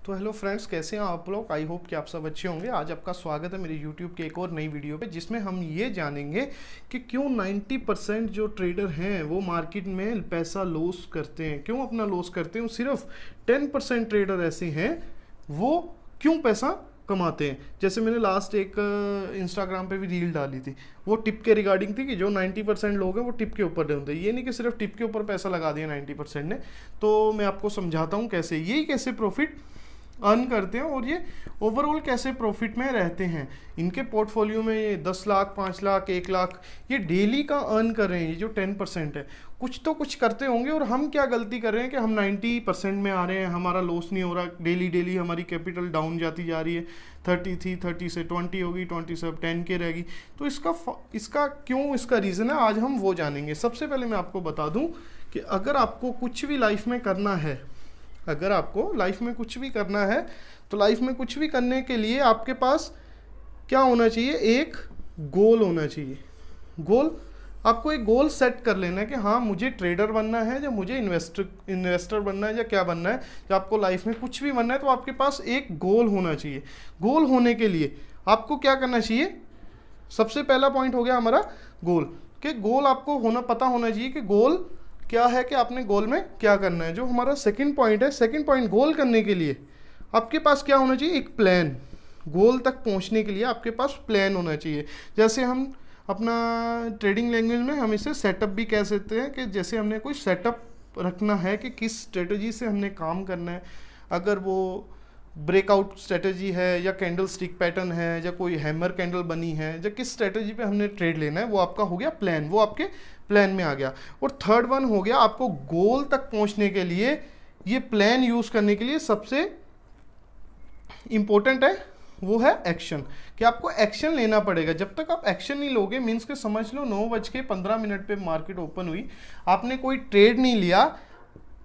तो hello friends, कैसे हैं आप लोग। आई होप कि आप सब अच्छे होंगे। आज आपका स्वागत है मेरे यूट्यूब के एक और नई वीडियो पे, जिसमें हम ये जानेंगे कि क्यों 90% जो ट्रेडर हैं वो मार्केट में पैसा लॉस करते हैं, क्यों अपना लॉस करते हैं। सिर्फ 10% ट्रेडर ऐसे हैं वो क्यों पैसा कमाते हैं। जैसे मैंने लास्ट एक इंस्टाग्राम पे भी रील डाली थी, वो टिप के रिगार्डिंग थी कि जो 90% लोग हैं वो टिप के ऊपर ढूंढते हैं। ये नहीं कि सिर्फ टिप के ऊपर पैसा लगा दिया 90% ने। तो मैं आपको समझाता हूँ कैसे, यही कैसे प्रॉफिट अर्न करते हैं और ये ओवरऑल कैसे प्रॉफिट में रहते हैं। इनके पोर्टफोलियो में ये 10 लाख, 5 लाख, 1 लाख ये डेली का अर्न कर रहे हैं। ये जो 10% है, कुछ तो कुछ करते होंगे। और हम क्या गलती कर रहे हैं कि हम 90% में आ रहे हैं, हमारा लॉस नहीं हो रहा। डेली डेली हमारी कैपिटल डाउन जाती जा रही है। 30 थी, 30 से 20 होगी, 20 से अब 10 के रहेगी। तो इसका क्यों, इसका रीज़न है, आज हम वो जानेंगे। सबसे पहले मैं आपको बता दूं कि अगर आपको कुछ भी लाइफ में करना है, अगर आपको लाइफ में कुछ भी करना है, तो लाइफ में कुछ भी करने के लिए आपके पास क्या होना चाहिए, एक गोल होना चाहिए। गोल, आपको एक गोल सेट कर लेना है कि हाँ मुझे ट्रेडर बनना है, या मुझे इन्वेस्टर बनना है, या क्या बनना है। जब आपको लाइफ में कुछ भी बनना है तो आपके पास एक गोल होना चाहिए। गोल होने के लिए आपको क्या करना चाहिए, सबसे पहला पॉइंट हो गया हमारा गोल। कि गोल आपको पता होना चाहिए कि गोल क्या है, कि आपने गोल में क्या करना है। जो हमारा सेकंड पॉइंट है, सेकंड पॉइंट, गोल करने के लिए आपके पास क्या होना चाहिए, एक प्लान। गोल तक पहुंचने के लिए आपके पास प्लान होना चाहिए। जैसे हम अपना ट्रेडिंग लैंग्वेज में हम इसे सेटअप भी कह सकते हैं, कि जैसे हमने कोई सेटअप रखना है कि किस स्ट्रेटजी से हमने काम करना है। अगर वो ब्रेकआउट स्ट्रेटजी है, या कैंडल स्टिक पैटर्न है, या कोई हैमर कैंडल बनी है, या किस स्ट्रेटजी पे हमने ट्रेड लेना है, वो आपका हो गया प्लान, वो आपके प्लान में आ गया। और थर्ड वन हो गया, आपको गोल तक पहुंचने के लिए ये प्लान यूज करने के लिए सबसे इंपॉर्टेंट है वो है एक्शन। कि आपको एक्शन लेना पड़ेगा। जब तक आप एक्शन नहीं लोगे, मीन्स के समझ लो 9:15 पे मार्केट ओपन हुई, आपने कोई ट्रेड नहीं लिया,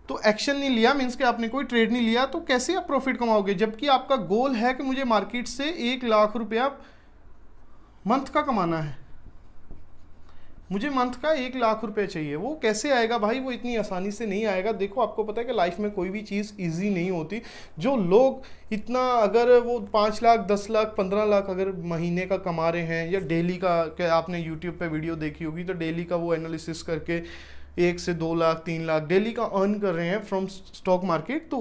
तो एक्शन नहीं लिया, मीन्स कि आपने कोई ट्रेड नहीं लिया, तो कैसे आप प्रॉफिट कमाओगे। जबकि आपका गोल है कि मुझे मार्केट से 1 लाख रुपया मंथ का कमाना है, मुझे मंथ का 1 लाख रुपए चाहिए। वो कैसे आएगा भाई, वो इतनी आसानी से नहीं आएगा। देखो, आपको पता है कि लाइफ में कोई भी चीज़ इजी नहीं होती। जो लोग इतना, अगर वो 5 लाख, 10 लाख, 15 लाख अगर महीने का कमा रहे हैं, या डेली का, क्या आपने यूट्यूब पे वीडियो देखी होगी, तो डेली का वो एनालिसिस करके 1 से 2 लाख, 3 लाख डेली का अर्न कर रहे हैं फ्रॉम स्टॉक मार्केट, तो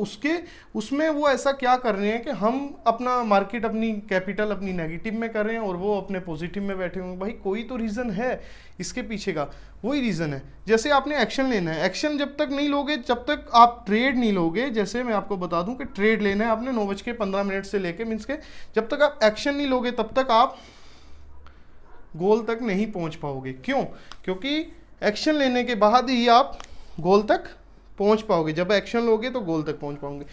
उसमें वो ऐसा क्या कर रहे हैं कि हम अपना मार्केट, अपनी कैपिटल अपनी नेगेटिव में कर रहे हैं और वो अपने पॉजिटिव में बैठे हुए हैं। भाई कोई तो रीज़न है इसके पीछे का, वही रीज़न है। जैसे आपने एक्शन लेना है, एक्शन जब तक नहीं लोगे, जब तक आप ट्रेड नहीं लोगे। जैसे मैं आपको बता दूं कि ट्रेड लेना है आपने 9:15 से लेके, मीन्स के जब तक आप एक्शन नहीं लोगे तब तक आप गोल तक नहीं पहुंच पाओगे। क्यों? क्योंकि एक्शन लेने के बाद ही आप गोल तक पहुंच पाओगे। जब एक्शन लोगे तो गोल तक पहुंच पाओगे।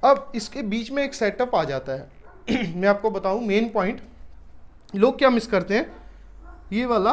अब इसके बीच में एक सेटअप आ जाता है मैं आपको बताऊं मेन पॉइंट। लोग क्या मिस करते हैं, ये वाला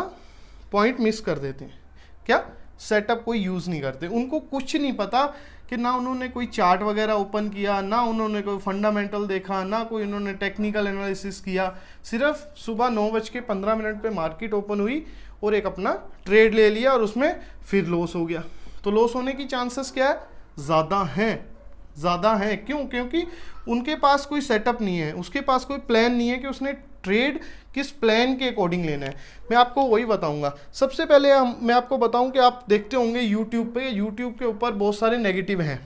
पॉइंट मिस कर देते हैं। क्या? सेटअप कोई यूज़ नहीं करते। उनको कुछ नहीं पता कि ना उन्होंने कोई चार्ट वगैरह ओपन किया, ना उन्होंने कोई फंडामेंटल देखा, ना कोई उन्होंने टेक्निकल एनालिसिस किया। सिर्फ सुबह 9:15 पे मार्केट ओपन हुई और एक अपना ट्रेड ले लिया और उसमें फिर लॉस हो गया। तो लॉस होने की चांसेस क्या है, ज़्यादा हैं। क्यों? क्योंकि उनके पास कोई सेटअप नहीं है, उसके पास कोई प्लान नहीं है कि उसने ट्रेड किस प्लान के अकॉर्डिंग लेना है। मैं आपको वही बताऊंगा। सबसे पहले मैं आपको बताऊं कि आप देखते होंगे यूट्यूब के ऊपर बहुत सारे नेगेटिव हैं।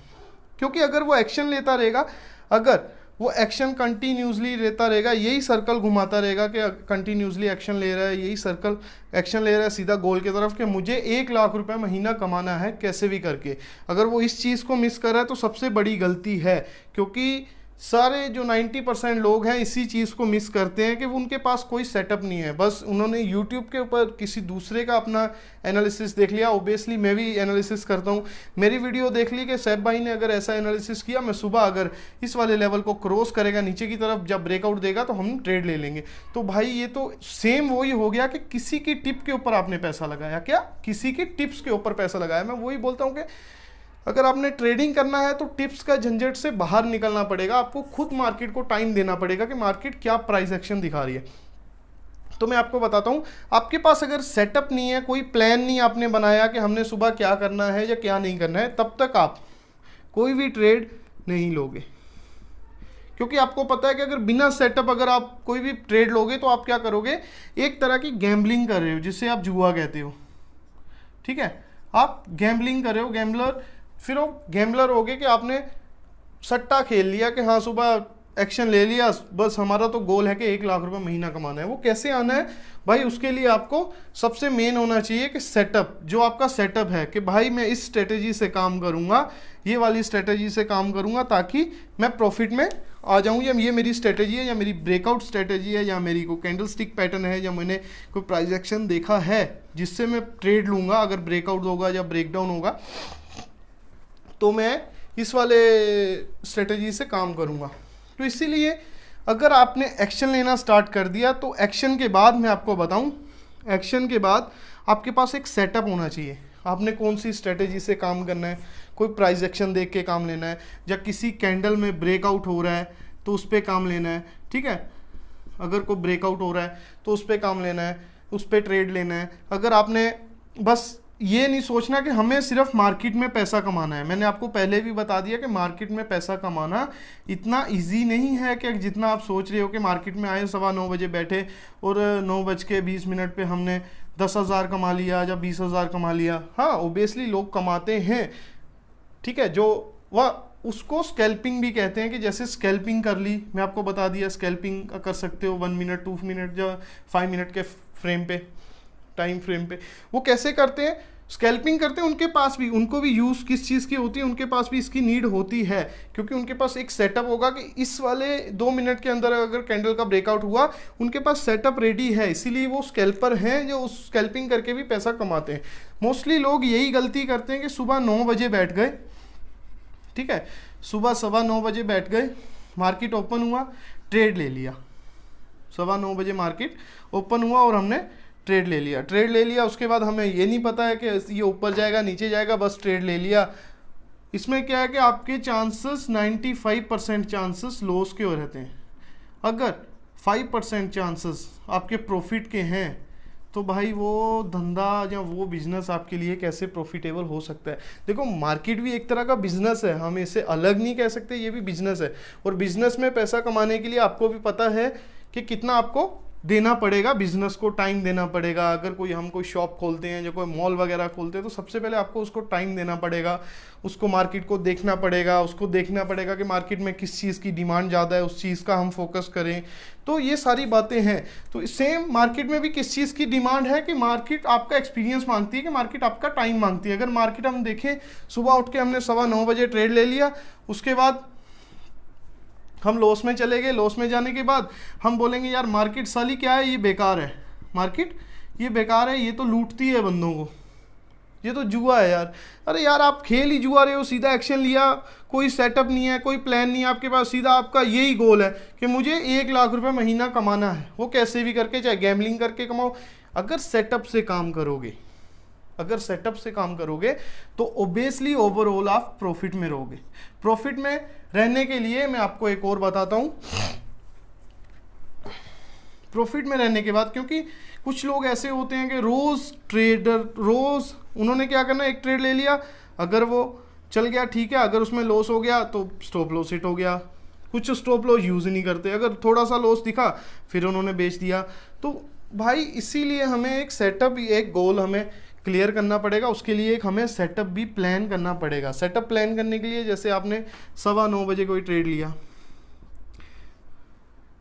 क्योंकि अगर वो एक्शन लेता रहेगा, अगर वो एक्शन कंटिन्यूसली लेता रहेगा, यही सर्कल घुमाता रहेगा कि कंटिन्यूसली एक्शन ले रहा है, यही सर्कल एक्शन ले रहा है सीधा गोल की तरफ, कि मुझे 1 लाख रुपए महीना कमाना है कैसे भी करके। अगर वो इस चीज़ को मिस कर रहा है तो सबसे बड़ी गलती है। क्योंकि सारे जो 90% लोग हैं इसी चीज़ को मिस करते हैं कि वो उनके पास कोई सेटअप नहीं है। बस उन्होंने यूट्यूब के ऊपर किसी दूसरे का अपना एनालिसिस देख लिया। ओबियसली मैं भी एनालिसिस करता हूँ, मेरी वीडियो देख ली कि सैफ भाई ने अगर ऐसा एनालिसिस किया, मैं सुबह अगर इस वाले लेवल को क्रॉस करेगा नीचे की तरफ, जब ब्रेकआउट देगा तो हम ट्रेड ले लेंगे। तो भाई ये तो सेम वही हो गया कि किसी की टिप के ऊपर आपने पैसा लगाया। क्या? किसी की टिप्स के ऊपर पैसा लगाया। मैं वही बोलता हूँ कि अगर आपने ट्रेडिंग करना है तो टिप्स का झंझट से बाहर निकलना पड़ेगा। आपको खुद मार्केट को टाइम देना पड़ेगा कि मार्केट क्या प्राइस एक्शन दिखा रही है। तो मैं आपको बताता हूं, आपके पास अगर सेटअप नहीं है, कोई प्लान नहीं आपने बनाया कि हमने सुबह क्या करना है या क्या नहीं करना है, तब तक आप कोई भी ट्रेड नहीं लोगे। क्योंकि आपको पता है कि अगर बिना सेटअप अगर आप कोई भी ट्रेड लोगे तो आप क्या करोगे, एक तरह की गैम्बलिंग कर रहे हो, जिसे आप जुआ कहते हो। ठीक है, आप गैम्बलिंग कर रहे हो, गैम्बलर, फिर वो गैम्बलर हो गए कि आपने सट्टा खेल लिया कि हाँ सुबह एक्शन ले लिया, बस हमारा तो गोल है कि 1 लाख रुपए महीना कमाना है। वो कैसे आना है भाई, उसके लिए आपको सबसे मेन होना चाहिए कि सेटअप, जो आपका सेटअप है कि भाई मैं इस स्ट्रेटेजी से काम करूंगा, ये वाली स्ट्रेटेजी से काम करूंगा ताकि मैं प्रॉफिट में आ जाऊं, या ये मेरी स्ट्रेटेजी है, या मेरी ब्रेकआउट स्ट्रेटेजी है, या मेरी कोई कैंडल स्टिक पैटर्न है, या मैंने कोई प्राइस एक्शन देखा है जिससे मैं ट्रेड लूंगा, अगर ब्रेकआउट होगा या ब्रेकडाउन होगा तो मैं इस वाले स्ट्रेटेजी से काम करूंगा। तो इसीलिए अगर आपने एक्शन लेना स्टार्ट कर दिया तो एक्शन के बाद मैं आपको बताऊं, एक्शन के बाद आपके पास एक सेटअप होना चाहिए। आपने कौन सी स्ट्रेटेजी से काम करना है, कोई प्राइस एक्शन देख के काम लेना है, या किसी कैंडल में ब्रेकआउट हो रहा है तो उस पर काम लेना है। ठीक है, अगर कोई ब्रेकआउट हो रहा है तो उस पर काम लेना है, उस पर ट्रेड लेना है। अगर आपने बस ये नहीं सोचना कि हमें सिर्फ मार्केट में पैसा कमाना है। मैंने आपको पहले भी बता दिया कि मार्केट में पैसा कमाना इतना इजी नहीं है कि जितना आप सोच रहे हो कि मार्केट में आए 9:15 बजे बैठे और 9:20 पे हमने 10,000 कमा लिया या 20,000 कमा लिया। हाँ ओबियसली लोग कमाते हैं, ठीक है, जो वह उसको स्कैल्पिंग भी कहते हैं कि जैसे स्कैल्पिंग कर ली, मैं आपको बता दिया स्कैल्पिंग कर सकते हो 1 मिनट 2 मिनट या 5 मिनट के फ्रेम पे, टाइम फ्रेम पे। वो कैसे करते हैं, स्कैल्पिंग करते हैं, उनके पास भी, उनको भी यूज़ किस चीज़ की होती है, उनके पास भी इसकी नीड होती है, क्योंकि उनके पास एक सेटअप होगा कि इस वाले 2 मिनट के अंदर अगर कैंडल का ब्रेकआउट हुआ, उनके पास सेटअप रेडी है, इसीलिए वो स्कैल्पर हैं जो उस स्कैल्पिंग करके भी पैसा कमाते हैं। मोस्टली लोग यही गलती करते हैं कि सुबह 9 बजे बैठ गए, ठीक है, सुबह 9:15 बजे बैठ गए, मार्केट ओपन हुआ, ट्रेड ले लिया, 9:15 बजे मार्केट ओपन हुआ और हमने ट्रेड ले लिया, ट्रेड ले लिया। उसके बाद हमें ये नहीं पता है कि ये ऊपर जाएगा नीचे जाएगा, बस ट्रेड ले लिया। इसमें क्या है कि आपके चांसेस 95% चांसेस लॉस के हो रहते हैं। अगर 5% चांसेस आपके प्रॉफिट के हैं तो भाई वो धंधा या वो बिजनेस आपके लिए कैसे प्रॉफिटेबल हो सकता है। देखो मार्केट भी एक तरह का बिजनेस है, हम इसे अलग नहीं कह सकते, ये भी बिजनेस है। और बिजनेस में पैसा कमाने के लिए आपको भी पता है कि कितना आपको देना पड़ेगा, बिजनेस को टाइम देना पड़ेगा। अगर हम कोई शॉप खोलते हैं या कोई मॉल वगैरह खोलते हैं तो सबसे पहले आपको उसको टाइम देना पड़ेगा, उसको मार्केट को देखना पड़ेगा, उसको देखना पड़ेगा कि मार्केट में किस चीज़ की डिमांड ज़्यादा है, उस चीज़ का हम फोकस करें। तो ये सारी बातें हैं। तो सेम मार्केट में भी किस चीज़ की डिमांड है कि मार्केट आपका एक्सपीरियंस मांगती है, कि मार्केट आपका टाइम मांगती है। अगर मार्केट हम देखें, सुबह उठ के हमने 9:15 बजे ट्रेड ले लिया, उसके बाद हम लॉस में चले गए, लॉस में जाने के बाद हम बोलेंगे यार मार्केट साली क्या है, ये बेकार है, मार्केट ये बेकार है, ये तो लूटती है बंदों को, ये तो जुआ है यार। अरे यार आप खेल ही जुआ रहे हो, सीधा एक्शन लिया, कोई सेटअप नहीं है, कोई प्लान नहीं है आपके पास, सीधा आपका यही गोल है कि मुझे 1 लाख रुपए महीना कमाना है, वो कैसे भी करके, चाहे गैम्बलिंग करके कमाओ। अगर सेटअप से काम करोगे, अगर सेटअप से काम करोगे तो ओबियसली ओवरऑल आप प्रॉफिट में रहोगे। प्रॉफिट में रहने के लिए मैं आपको एक और बताता हूं, प्रॉफिट में रहने के बाद, क्योंकि कुछ लोग ऐसे होते हैं कि रोज ट्रेडर, रोज उन्होंने क्या करना, एक ट्रेड ले लिया, अगर वो चल गया ठीक है, अगर उसमें लॉस हो गया तो स्टॉप लॉस हिट हो गया। कुछ स्टॉप लॉस यूज नहीं करते, अगर थोड़ा सा लॉस दिखा फिर उन्होंने बेच दिया। तो भाई इसीलिए हमें एक सेटअप, एक गोल हमें क्लियर करना पड़ेगा, उसके लिए एक हमें सेटअप भी प्लान करना पड़ेगा। सेटअप प्लान करने के लिए जैसे आपने 9:15 बजे कोई ट्रेड लिया,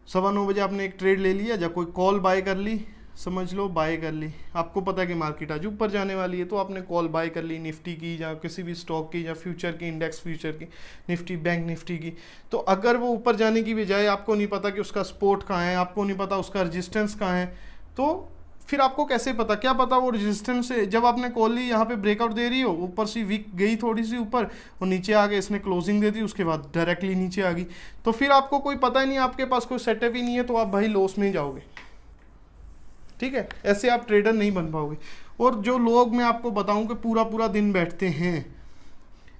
9:15 बजे आपने एक ट्रेड ले लिया, या कोई कॉल बाय कर ली, समझ लो बाय कर ली, आपको पता है कि मार्केट आज ऊपर जाने वाली है, तो आपने कॉल बाय कर ली निफ्टी की या किसी भी स्टॉक की या फ्यूचर की, इंडेक्स फ्यूचर की, निफ्टी, बैंक निफ्टी की। तो अगर वो ऊपर जाने की बजाय आपको नहीं पता कि उसका सपोर्ट कहाँ है, आपको नहीं पता उसका रेजिस्टेंस कहाँ है, तो फिर आपको कैसे पता, क्या पता वो रेजिस्टेंस से जब आपने कॉल ली यहाँ पे ब्रेकआउट दे रही हो, ऊपर से वीक गई थोड़ी सी ऊपर और नीचे आ गए, इसने क्लोजिंग दे दी, उसके बाद डायरेक्टली नीचे आ गई, तो फिर आपको कोई पता ही नहीं, आपके पास कोई सेटअप ही नहीं है, तो आप भाई लॉस में जाओगे। ठीक है, ऐसे आप ट्रेडर नहीं बन पाओगे। और जो लोग मैं आपको बताऊं कि पूरा पूरा दिन बैठते हैं,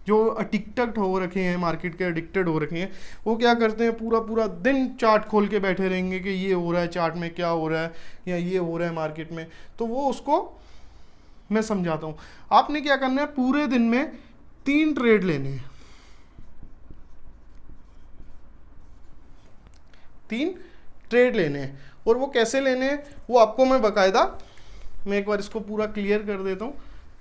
जो एडिक्टेड हो रखे हैं, मार्केट के एडिक्टेड हो रखे हैं, वो क्या करते हैं, पूरा पूरा दिन चार्ट खोल के बैठे रहेंगे कि ये हो रहा है चार्ट में, क्या हो रहा है, या ये हो रहा है मार्केट में। तो वो उसको मैं समझाता हूँ। आपने क्या करना है, पूरे दिन में 3 ट्रेड लेने हैं, 3 ट्रेड लेने हैं। और वो कैसे लेने हैं वो आपको मैं बकायदा, मैं एक बार इसको पूरा क्लियर कर देता हूँ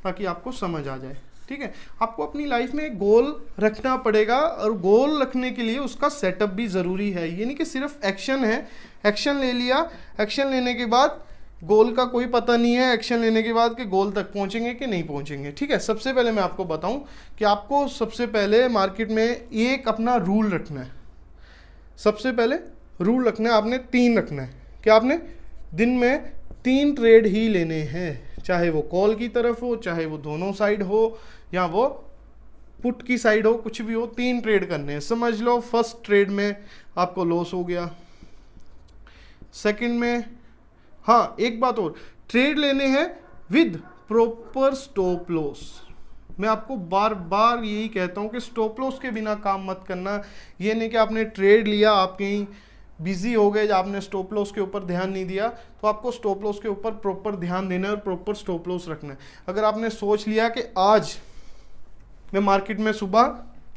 ताकि आपको समझ आ जाए। ठीक है, आपको अपनी लाइफ में एक गोल रखना पड़ेगा और गोल रखने के लिए उसका सेटअप भी ज़रूरी है। ये नहीं कि सिर्फ एक्शन है, एक्शन ले लिया, एक्शन लेने के बाद गोल का कोई पता नहीं है, एक्शन लेने के बाद कि गोल तक पहुंचेंगे कि नहीं पहुंचेंगे। ठीक है, सबसे पहले मैं आपको बताऊं कि आपको सबसे पहले मार्केट में एक अपना रूल रखना है। सबसे पहले रूल रखना है, आपने 3 रखना है कि आपने दिन में 3 ट्रेड ही लेने हैं, चाहे वो कॉल की तरफ हो, चाहे वो दोनों साइड हो, या वो पुट की साइड हो, कुछ भी हो, 3 ट्रेड करने हैं। समझ लो फर्स्ट ट्रेड में आपको लॉस हो गया, सेकंड में, हाँ एक बात और, ट्रेड लेने हैं विद प्रॉपर स्टॉप लॉस। मैं आपको बार बार यही कहता हूँ कि स्टॉप लॉस के बिना काम मत करना। ये नहीं कि आपने ट्रेड लिया, आप कहीं बिजी हो गए, आपने स्टॉप लॉस के ऊपर ध्यान नहीं दिया, तो आपको स्टॉप लॉस के ऊपर प्रॉपर ध्यान देना है और प्रॉपर स्टॉप लॉस रखना है। अगर आपने सोच लिया कि आज मैं मार्केट में सुबह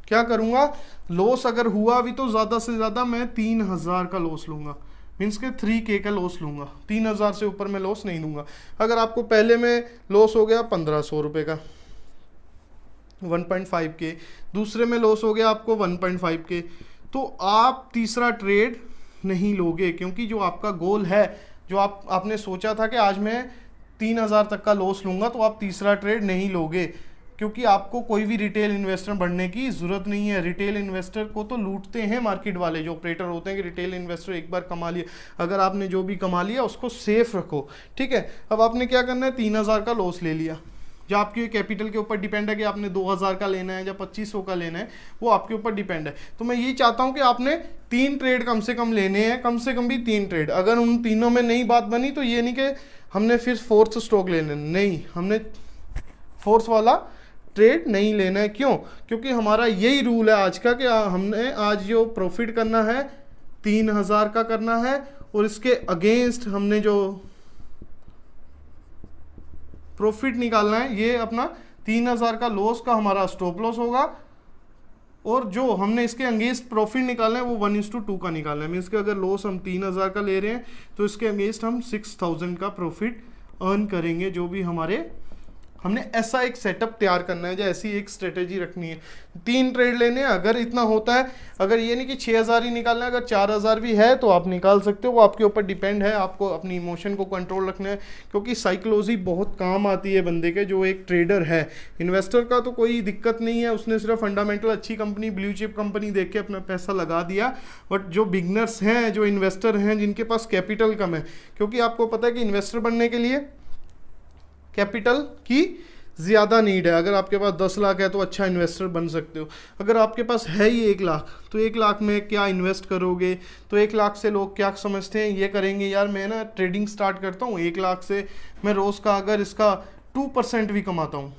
क्या करूँगा, लॉस अगर हुआ भी तो ज़्यादा से ज़्यादा मैं 3000 का लॉस लूँगा, मीन्स के 3K का लॉस लूँगा, 3000 से ऊपर मैं लॉस नहीं दूंगा। अगर आपको पहले में लॉस हो गया 1500 रुपये का 1.5K, दूसरे में लॉस हो गया आपको 1.5K, तो आप तीसरा ट्रेड नहीं लोगे, क्योंकि जो आपका गोल है, जो आपने सोचा था कि आज मैं 3000 तक का लॉस लूँगा, तो आप तीसरा ट्रेड नहीं लोगे, क्योंकि आपको कोई भी रिटेल इन्वेस्टर बनने की ज़रूरत नहीं है। रिटेल इन्वेस्टर को तो लूटते हैं मार्केट वाले, जो ऑपरेटर होते हैं कि रिटेल इन्वेस्टर एक बार कमा लिया, अगर आपने जो भी कमा लिया उसको सेफ रखो। ठीक है, अब आपने क्या करना है, 3000 का लॉस ले लिया, जो आपके कैपिटल के ऊपर डिपेंड है कि आपने 2000 का लेना है या 2500 का लेना है, वो आपके ऊपर डिपेंड है। तो मैं ये चाहता हूँ कि आपने 3 ट्रेड कम से कम लेने हैं, कम से कम भी 3 ट्रेड। अगर उन तीनों में नई बात बनी तो ये नहीं कि हमने फिर 4th स्टॉक लेना, नहीं, हमने 4th वाला ट्रेड नहीं लेना है। क्यों? क्योंकि हमारा यही रूल है आज का कि हमने आज जो प्रॉफिट करना है 3000 का करना है, और इसके अगेंस्ट हमने जो प्रॉफिट निकालना है, ये अपना 3000 का लॉस का हमारा स्टॉप लॉस होगा, और जो हमने इसके अगेंस्ट प्रॉफिट निकालना है वो 1:2 का निकालना है। मीन्स कि अगर लॉस हम 3000 का ले रहे हैं तो इसके अगेंस्ट हम 6000 का प्रॉफिट अर्न करेंगे। जो भी हमने ऐसा एक सेटअप तैयार करना है, या ऐसी एक स्ट्रेटेजी रखनी है। 3 ट्रेड लेने हैं, अगर इतना होता है, अगर ये नहीं कि 6000 ही निकालना है, अगर 4000 भी है तो आप निकाल सकते हो, वो आपके ऊपर डिपेंड है। आपको अपनी इमोशन को कंट्रोल रखना है, क्योंकि साइकोलॉजी बहुत काम आती है बंदे के, जो एक ट्रेडर है। इन्वेस्टर का तो कोई दिक्कत नहीं है, उसने सिर्फ फंडामेंटल अच्छी कंपनी, ब्लू चिप कंपनी देख के अपना पैसा लगा दिया। बट जो बिगनर्स हैं, जो इन्वेस्टर हैं, जिनके पास कैपिटल कम है, क्योंकि आपको पता है कि इन्वेस्टर बनने के लिए कैपिटल की ज़्यादा नीड है। अगर आपके पास 10 लाख है तो अच्छा इन्वेस्टर बन सकते हो। अगर आपके पास है ही 1 लाख, तो 1 लाख में क्या इन्वेस्ट करोगे? तो 1 लाख से लोग क्या समझते हैं, ये करेंगे यार मैं ना ट्रेडिंग स्टार्ट करता हूँ, 1 लाख से मैं रोज़ का अगर इसका 2% भी कमाता हूँ,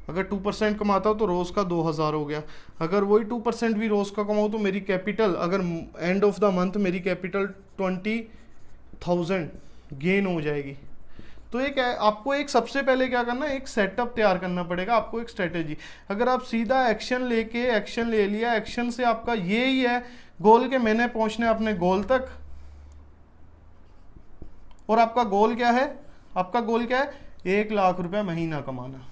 अगर 2% कमाता हूँ तो रोज़ का 2000 हो गया। अगर वही 2% भी रोज़ का कमाऊँ तो मेरी कैपिटल, अगर एंड ऑफ द मंथ मेरी कैपिटल 20,000 गेन हो जाएगी। तो एक आपको एक सबसे पहले क्या करना है, एक सेटअप तैयार करना पड़ेगा, आपको एक स्ट्रेटेजी। अगर आप सीधा एक्शन लेके एक्शन ले लिया, एक्शन से आपका ये ही है गोल के मैंने पहुंचना है अपने गोल तक, और आपका गोल क्या है, आपका गोल क्या है, 1 लाख रुपए महीना कमाना।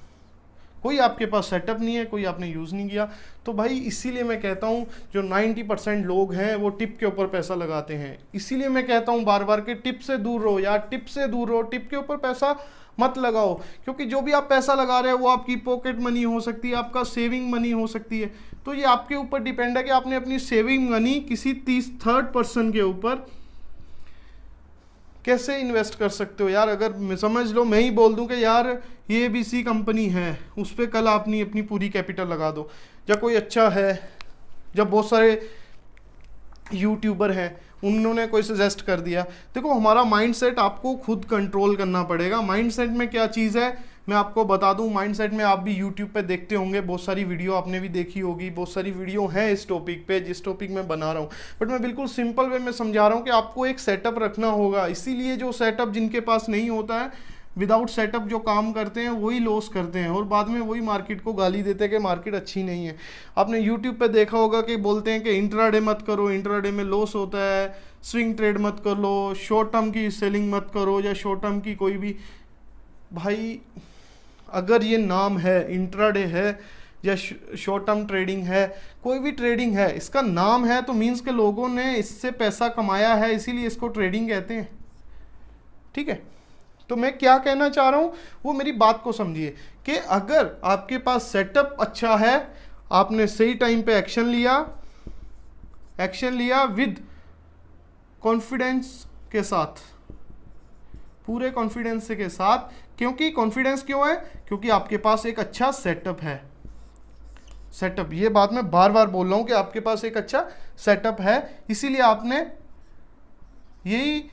कोई आपके पास सेटअप नहीं है, कोई आपने यूज़ नहीं किया। तो भाई इसीलिए मैं कहता हूँ जो 90% लोग हैं वो टिप के ऊपर पैसा लगाते हैं। इसीलिए मैं कहता हूँ बार बार कि टिप से दूर रहो यार, टिप से दूर रहो, टिप के ऊपर पैसा मत लगाओ। क्योंकि जो भी आप पैसा लगा रहे हो वो आपकी पॉकेट मनी हो सकती है, आपका सेविंग मनी हो सकती है। तो ये आपके ऊपर डिपेंड है कि आपने अपनी सेविंग मनी किसी 3rd पर्सन के ऊपर कैसे इन्वेस्ट कर सकते हो। यार अगर समझ लो मैं ही बोल दूं कि यार ये ABC कंपनी है, उस पर कल आपने अपनी पूरी कैपिटल लगा दो, या कोई अच्छा है, जब बहुत सारे यूट्यूबर हैं उन्होंने कोई सजेस्ट कर दिया। देखो हमारा माइंडसेट आपको खुद कंट्रोल करना पड़ेगा। माइंडसेट में क्या चीज़ है मैं आपको बता दूं। माइंडसेट में आप भी यूट्यूब पे देखते होंगे, बहुत सारी वीडियो आपने भी देखी होगी, बहुत सारी वीडियो हैं इस टॉपिक पे, जिस टॉपिक में बना रहा हूँ। बट मैं बिल्कुल सिंपल वे में समझा रहा हूँ कि आपको एक सेटअप रखना होगा। इसीलिए जो सेटअप जिनके पास नहीं होता है विदाउट सेटअप जो काम करते हैं वही लॉस करते हैं और बाद में वही मार्केट को गाली देते हैं कि मार्केट अच्छी नहीं है। आपने यूट्यूब पे देखा होगा कि बोलते हैं कि इंट्राडे मत करो, इंट्राडे में लॉस होता है, स्विंग ट्रेड मत कर लो, शॉर्ट टर्म की सेलिंग मत करो, या शॉर्ट टर्म की कोई भी। भाई अगर ये नाम है, इंट्राडे है या शॉर्ट टर्म ट्रेडिंग है, कोई भी ट्रेडिंग है, इसका नाम है तो मीन्स के लोगों ने इससे पैसा कमाया है, इसीलिए इसको ट्रेडिंग कहते हैं। ठीक है, तो मैं क्या कहना चाह रहा हूँ वो मेरी बात को समझिए कि अगर आपके पास सेटअप अच्छा है, आपने सही टाइम पे एक्शन लिया विद कॉन्फिडेंस के साथ, पूरे कॉन्फिडेंस के साथ। क्योंकि कॉन्फिडेंस क्यों है? क्योंकि आपके पास एक अच्छा सेटअप है। सेटअप, ये बात मैं बार बार बोल रहा हूं कि आपके पास एक अच्छा सेटअप है, इसीलिए आपने यही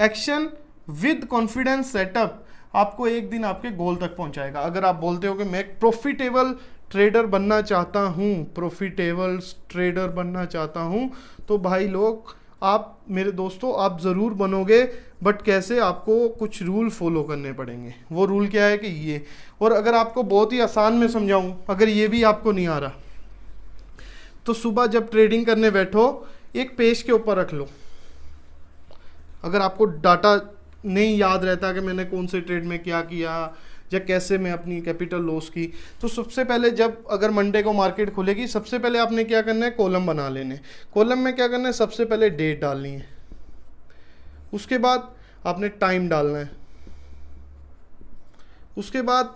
एक्शन विद कॉन्फिडेंस सेटअप आपको एक दिन आपके गोल तक पहुंचाएगा। अगर आप बोलते हो कि मैं एक प्रॉफिटेबल ट्रेडर बनना चाहता हूं, तो भाई लोग, आप मेरे दोस्तों, आप ज़रूर बनोगे, बट कैसे? आपको कुछ रूल फॉलो करने पड़ेंगे। वो रूल क्या है कि ये, और अगर आपको बहुत ही आसान में समझाऊं, अगर ये भी आपको नहीं आ रहा, तो सुबह जब ट्रेडिंग करने बैठो एक पेज के ऊपर रख लो। अगर आपको डाटा नहीं याद रहता कि मैंने कौन से ट्रेड में क्या किया या कैसे मैं अपनी कैपिटल लॉस की, तो सबसे पहले जब अगर मंडे को मार्केट खुलेगी, सबसे पहले आपने क्या करना है? कॉलम बना लेने। कॉलम में क्या करना है? सबसे पहले डेट डालनी है, उसके बाद आपने टाइम डालना है, उसके बाद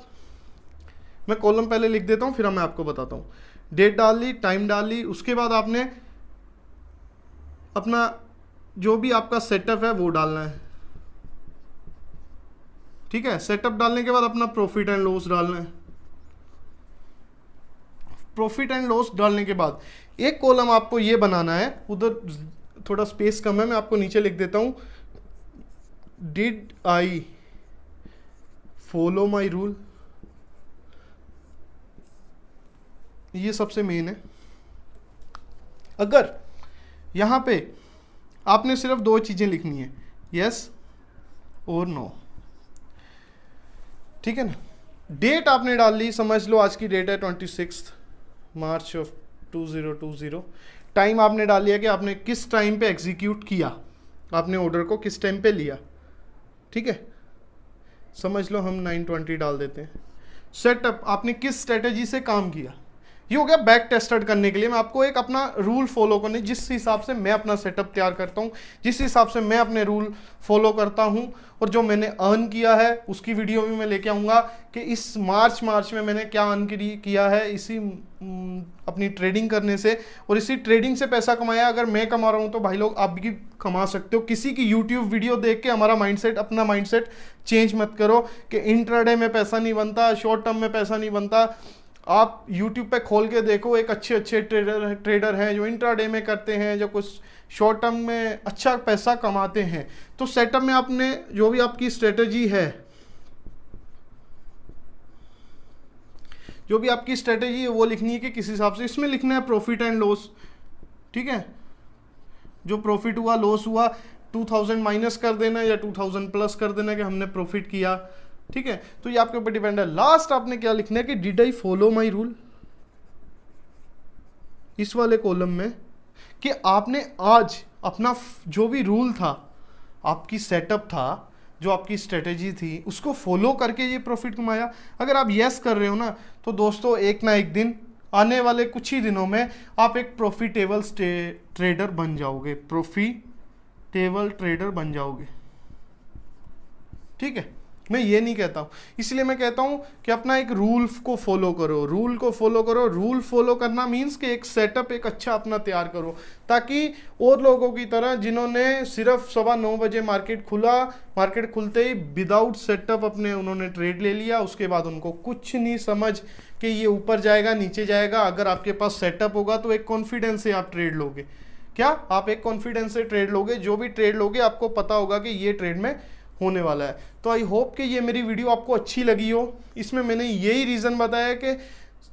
मैं कॉलम पहले लिख देता हूँ, फिर मैं आपको बताता हूँ। डेट डाल ली, टाइम डाल ली, उसके बाद आपने अपना जो भी आपका सेटअप है वो डालना है। ठीक है, सेटअप डालने के बाद अपना प्रॉफिट एंड लॉस डालना है। प्रॉफिट एंड लॉस डालने के बाद एक कॉलम आपको ये बनाना है, उधर थोड़ा स्पेस कम है, मैं आपको नीचे लिख देता हूं, did I follow my rule. ये सबसे मेन है। अगर यहां पे आपने सिर्फ दो चीजें लिखनी है, यस और नो। ठीक है ना? डेट आपने डाल ली, समझ लो आज की डेट है 26 मार्च ऑफ 2020। टाइम आपने डाल लिया कि आपने किस टाइम पे एग्जीक्यूट किया, आपने ऑर्डर को किस टाइम पे लिया। ठीक है, समझ लो हम 9:20 डाल देते हैं। सेटअप, आपने किस स्ट्रेटेजी से काम किया। ये हो गया बैक टेस्टेड करने के लिए। मैं आपको एक अपना रूल फॉलो करने, जिस हिसाब से मैं अपना सेटअप तैयार करता हूँ, जिस हिसाब से मैं अपने रूल फॉलो करता हूँ, और जो मैंने अर्न किया है उसकी वीडियो भी मैं लेके आऊँगा कि इस मार्च में मैंने क्या अर्न किया है इसी अपनी ट्रेडिंग करने से, और इसी ट्रेडिंग से पैसा कमाया। अगर मैं कमा रहा हूँ तो भाई लोग आप भी कमा सकते हो। किसी की यूट्यूब वीडियो देख के हमारा माइंडसेट, अपना माइंडसेट चेंज मत करो कि इंट्राडे में पैसा नहीं बनता, शॉर्ट टर्म में पैसा नहीं बनता। आप YouTube पे खोल के देखो, एक अच्छे ट्रेडर हैं जो इंट्राडे में करते हैं, जो कुछ शॉर्ट टर्म में अच्छा पैसा कमाते हैं। तो सेटअप में आपने जो भी आपकी स्ट्रेटेजी है, वो लिखनी है कि किस हिसाब से। इसमें लिखना है प्रॉफिट एंड लॉस। ठीक है, जो प्रॉफिट हुआ, लॉस हुआ, 2000 माइनस कर देना या 2000 प्लस कर देना कि हमने प्रॉफिट किया। ठीक है, तो ये आपके ऊपर डिपेंड है। लास्ट आपने क्या लिखना है कि did I follow my rule, इस वाले कॉलम में, कि आपने आज अपना जो भी रूल था, आपकी सेटअप था, जो आपकी स्ट्रेटेजी थी, उसको फॉलो करके ये प्रॉफिट कमाया। अगर आप यस कर रहे हो ना, तो दोस्तों एक ना एक दिन, आने वाले कुछ ही दिनों में, आप एक प्रॉफिटेबल ट्रेडर बन जाओगे, बन जाओगे। ठीक है, मैं ये नहीं कहता हूँ, इसलिए मैं कहता हूँ कि अपना एक रूल को फॉलो करो। रूल फॉलो करना मीन्स कि एक सेटअप एक अच्छा अपना तैयार करो, ताकि और लोगों की तरह जिन्होंने सिर्फ 9:15 बजे मार्केट खुलते ही विदाउट सेटअप अपने उन्होंने ट्रेड ले लिया, उसके बाद उनको कुछ नहीं समझ कि ये ऊपर जाएगा नीचे जाएगा। अगर आपके पास सेटअप होगा तो एक कॉन्फिडेंस से आप ट्रेड लोगे। क्या आप एक कॉन्फिडेंस से ट्रेड लोगे? जो भी ट्रेड लोगे आपको पता होगा कि ये ट्रेड में होने वाला है। तो आई होप कि ये मेरी वीडियो आपको अच्छी लगी हो। इसमें मैंने यही रीज़न बताया कि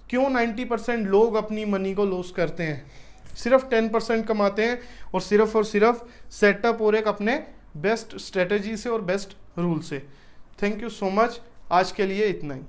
क्यों 90% लोग अपनी मनी को लॉस करते हैं, सिर्फ 10% कमाते हैं, और सिर्फ सेटअप और एक अपने बेस्ट स्ट्रेटजी से और बेस्ट रूल से। थैंक यू सो मच, आज के लिए इतना ही।